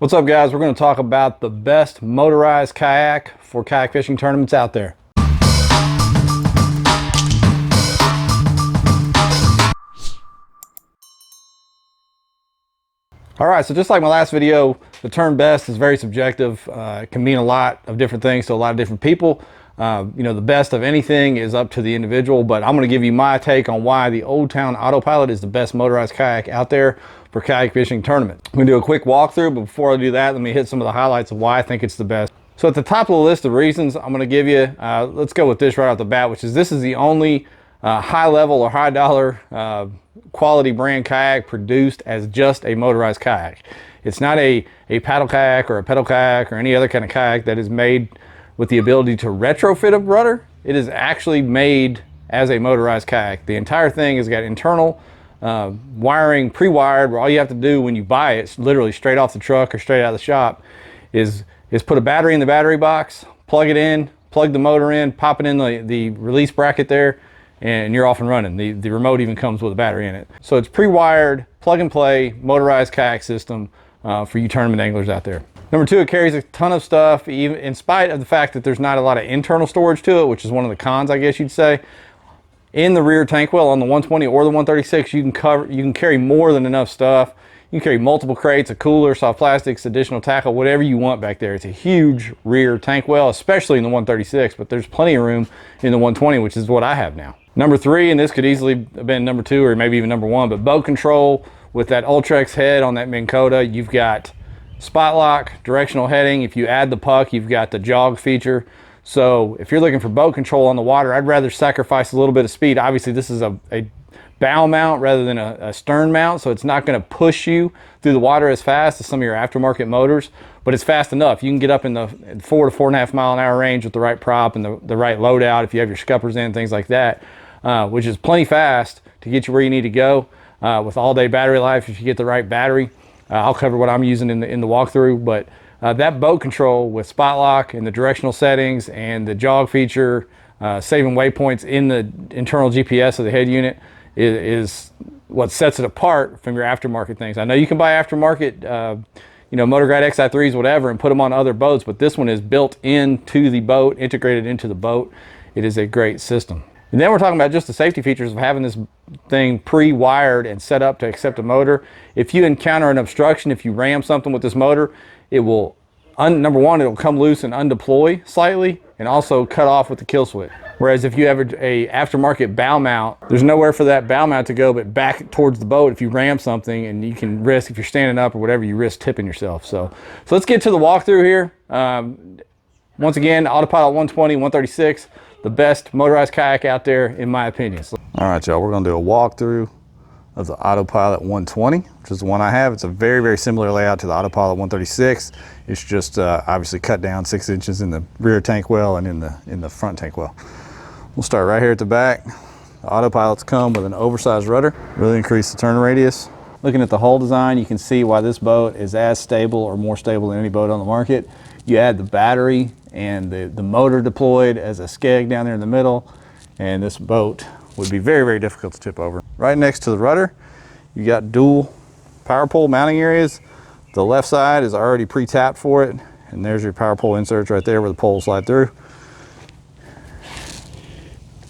What's up, guys? We're going to talk about the best motorized kayak for kayak fishing tournaments out there. All right, so just like my last video, the term best is very subjective. It can mean a lot of different things to a lot of different people. The best of anything is up to the individual, but I'm going to give you my take on why the Old Town Autopilot is the best motorized kayak out there for kayak fishing tournaments. I'm going to do a quick walkthrough, but before I do that, let me hit some of the highlights of why I think it's the best. So at the top of the list of reasons I'm going to give you, let's go with this right off the bat, which is this is the only high level or high dollar quality brand kayak produced as just a motorized kayak. It's not a paddle kayak or a pedal kayak or any other kind of kayak that is made with the ability to retrofit a rudder. It is actually made as a motorized kayak. The entire thing has got internal wiring, pre-wired, where all you have to do when you buy it, literally straight off the truck or straight out of the shop, is put a battery in the battery box, plug it in, plug the motor in, pop it in the release bracket there, and you're off and running. The remote even comes with a battery in it. So it's pre-wired, plug and play, motorized kayak system for you tournament anglers out there. Number two, it carries a ton of stuff, even in spite of the fact that there's not a lot of internal storage to it, which is one of the cons, I guess you'd say. In the rear tank well on the 120 or the 136, you can carry more than enough stuff. You can carry multiple crates, a cooler, soft plastics, additional tackle, whatever you want back there. It's a huge rear tank well, especially in the 136, but there's plenty of room in the 120, which is what I have now. Number three, and this could easily have been number two or maybe even number one, but boat control with that Ultrex head on that Minn Kota. You've got spot lock, directional heading. If you add the puck, you've got the jog feature. So if you're looking for boat control on the water, I'd rather sacrifice a little bit of speed. Obviously, this is a bow mount rather than a stern mount, so it's not going to push you through the water as fast as some of your aftermarket motors, but it's fast enough. You can get up in the 4 to 4.5 mile an hour range with the right prop and the right loadout if you have your scuppers in, things like that, which is plenty fast to get you where you need to go with all-day battery life if you get the right battery. I'll cover what I'm using in the walkthrough, but that boat control with spot lock and the directional settings and the jog feature, saving waypoints in the internal GPS of the head unit is what sets it apart from your aftermarket things. I know you can buy aftermarket, Motor Guide XI3s, whatever, and put them on other boats, but this one is built into the boat, integrated into the boat. It is a great system. And then we're talking about just the safety features of having this thing pre-wired and set up to accept a motor. If you encounter an obstruction, if you ram something with this motor, it will, number one, it'll come loose and undeploy slightly and also cut off with the kill switch. Whereas if you have a aftermarket bow mount, there's nowhere for that bow mount to go but back towards the boat if you ram something, and you can risk, if you're standing up or whatever, you risk tipping yourself. So let's get to the walkthrough here. Once again, Autopilot 120, 136, the best motorized kayak out there in my opinion. All right, y'all, we're gonna do a walkthrough of the Autopilot 120, which is the one I have. It's a very, very similar layout to the Autopilot 136. It's just obviously cut down 6 inches in the rear tank well and in the front tank well. We'll start right here at the back. The Autopilots come with an oversized rudder, really increase the turn radius. Looking at the hull design, you can see why this boat is as stable or more stable than any boat on the market. You add the battery and the motor deployed as a skeg down there in the middle, and this boat would be very, very difficult to tip over. Right next to the rudder, you got dual power pole mounting areas. The left side is already pre-tapped for it, and there's your power pole inserts right there where the poles slide through.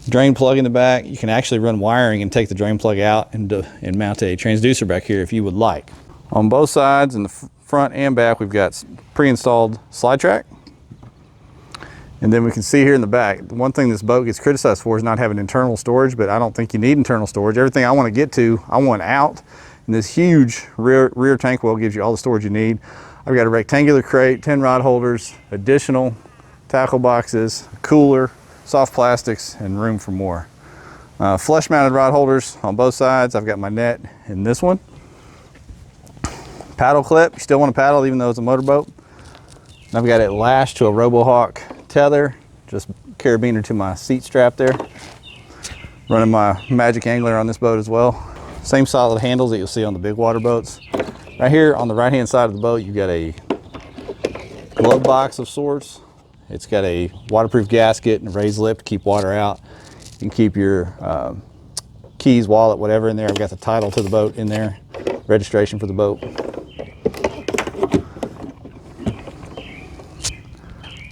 Drain plug in the back. You can actually run wiring and take the drain plug out and mount a transducer back here if you would like. On both sides, in the front and back, we've got pre-installed slide track. And then we can see here in the back, the one thing this boat gets criticized for is not having internal storage, but I don't think you need internal storage. Everything I want to get to, I want out. And this huge rear tank well gives you all the storage you need. I've got a rectangular crate, 10 rod holders, additional tackle boxes, a cooler, soft plastics, and room for more. Flush mounted rod holders on both sides. I've got my net in this one. Paddle clip, you still want to paddle even though it's a motorboat. And I've got it lashed to a RoboHawk tether, just carabiner to my seat strap there. Running my Magic Angler on this boat as well. Same solid handles that you'll see on the big water boats. Right here on the right hand side of the boat, you've got a glove box of sorts. It's got a waterproof gasket and a raised lip to keep water out. You can keep your keys, wallet, whatever in there. I've got the title to the boat in there, registration for the boat.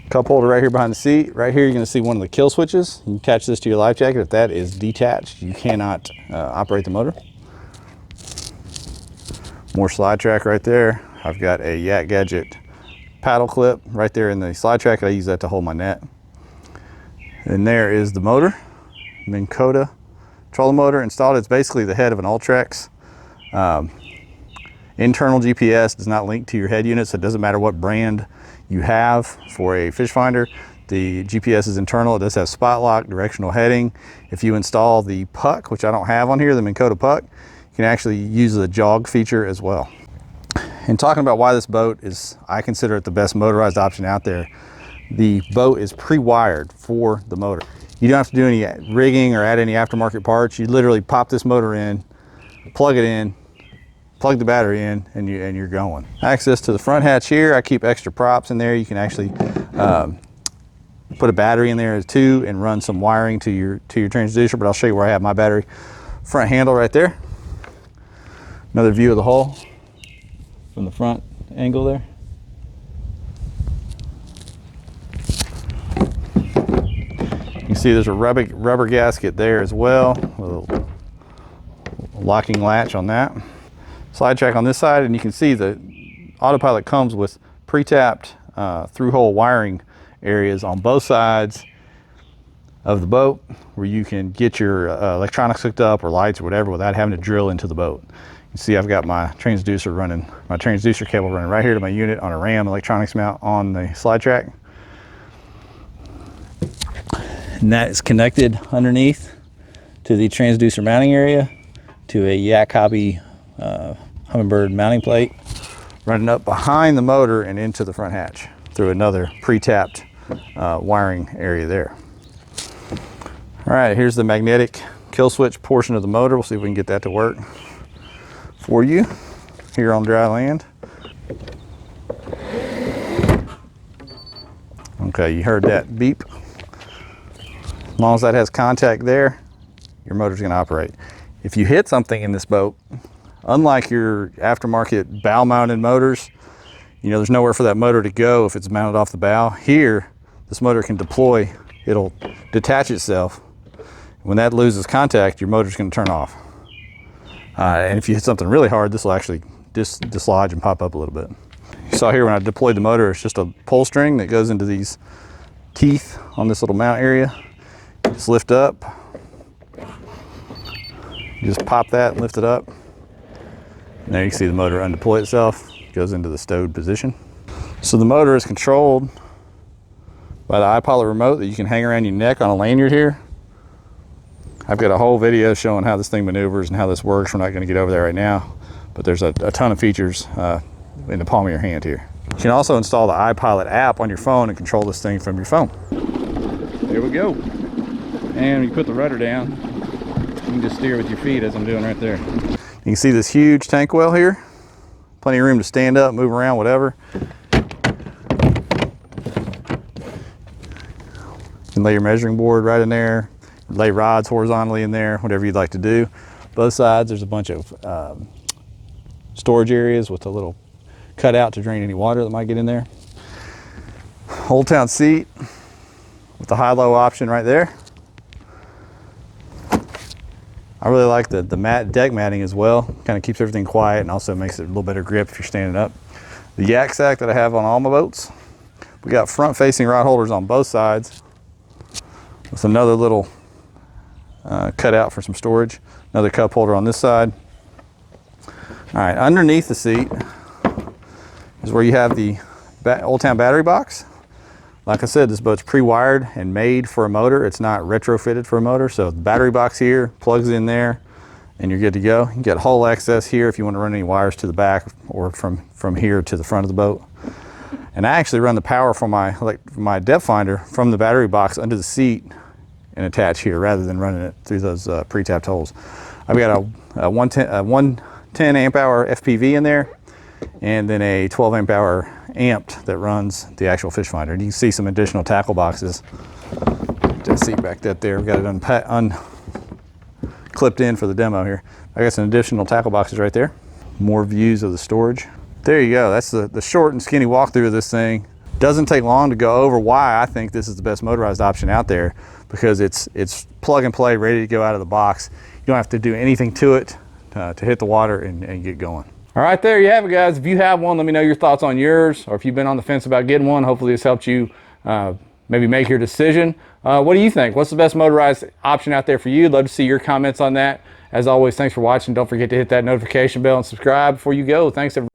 Cup holder right here behind the seat. Right here, you're going to see one of the kill switches. You attach this to your life jacket. If that is detached, you cannot operate the motor. More slide track right there. I've got a Yak Gadget paddle clip right there in the slide track. I use that to hold my net. And there is the motor, Minn Kota trolling motor installed. It's basically the head of an Ultrex. Internal GPS does not link to your head unit, so it doesn't matter what brand you have for a fish finder. The GPS is internal. It does have spot lock, directional heading. If you install the puck, which I don't have on here, the Minn Kota puck, you can actually use the jog feature as well. And talking about why this boat is, I consider it the best motorized option out there. The boat is pre-wired for the motor. You don't have to do any rigging or add any aftermarket parts. You literally pop this motor in, plug it in, plug the battery in, and you're going. Access to the front hatch here. I keep extra props in there. You can actually put a battery in there too and run some wiring to your transducer, but I'll show you where I have my battery. Front handle right there. Another view of the hull from the front angle there. You can see there's a rubber gasket there as well with a locking latch on that. Slide track on this side, and you can see the Autopilot comes with pre-tapped through-hole wiring areas on both sides of the boat where you can get your electronics hooked up or lights or whatever without having to drill into the boat. You see I've got my transducer cable running right here to my unit on a RAM electronics mount on the slide track. And that is connected underneath to the transducer mounting area to a Yak Hobby Humminbird mounting plate running up behind the motor and into the front hatch through another pre-tapped wiring area there. All right, here's the magnetic kill switch portion of the motor. We'll see if we can get that to work for you here on dry land. Okay, you heard that beep. As long as that has contact there, your motor's gonna operate. If you hit something in this boat, unlike your aftermarket bow mounted motors, you know, there's nowhere for that motor to go if it's mounted off the bow. Here, this motor can deploy, it'll detach itself. When that loses contact, your motor's gonna turn off. And if you hit something really hard, this will actually dislodge and pop up a little bit. You saw here when I deployed the motor, it's just a pull string that goes into these teeth on this little mount area. Just lift up. You just pop that and lift it up. And there you can see the motor undeploy itself. It goes into the stowed position. So the motor is controlled by the iPilot remote that you can hang around your neck on a lanyard here. I've got a whole video showing how this thing maneuvers and how this works. We're not going to get over there right now, but there's a ton of features in the palm of your hand here. You can also install the iPilot app on your phone and control this thing from your phone. There we go. And when you put the rudder down, you can just steer with your feet as I'm doing right there. You can see this huge tank well here. Plenty of room to stand up, move around, whatever. You can lay your measuring board right in there. Lay rods horizontally in there, whatever you'd like to do. Both sides, there's a bunch of storage areas with a little cutout to drain any water that might get in there. Old Town seat with the high-low option right there. I really like the deck matting as well. Kind of keeps everything quiet and also makes it a little better grip if you're standing up. The yak sack that I have on all my boats. We got front-facing rod holders on both sides with another little cut out for some storage. Another cup holder on this side. All right, underneath the seat is where you have the Old Town battery box. Like I said, this boat's pre-wired and made for a motor. It's not retrofitted for a motor. So the battery box here plugs in there and you're good to go. You can get hull access here if you want to run any wires to the back or from here to the front of the boat. And I actually run the power from my depth finder from the battery box under the seat and attach here rather than running it through those pre-tapped holes. I've got a 110 amp hour FPV in there and then a 12 amp hour amped that runs the actual fish finder. And you can see some additional tackle boxes. That seat back there, we've got it clipped in for the demo here. I got some additional tackle boxes right there. More views of the storage. There you go, that's the short and skinny walkthrough of this thing. Doesn't take long to go over why I think this is the best motorized option out there, because it's plug and play, ready to go out of the box. You don't have to do anything to it to hit the water and get going. All right, there you have it, guys. If you have one, let me know your thoughts on yours, or if you've been on the fence about getting one, hopefully this helped you maybe make your decision. What do you think? What's the best motorized option out there for you? Love to see your comments on that. As always, thanks for watching. Don't forget to hit that notification bell and subscribe before you go. Thanks, everybody.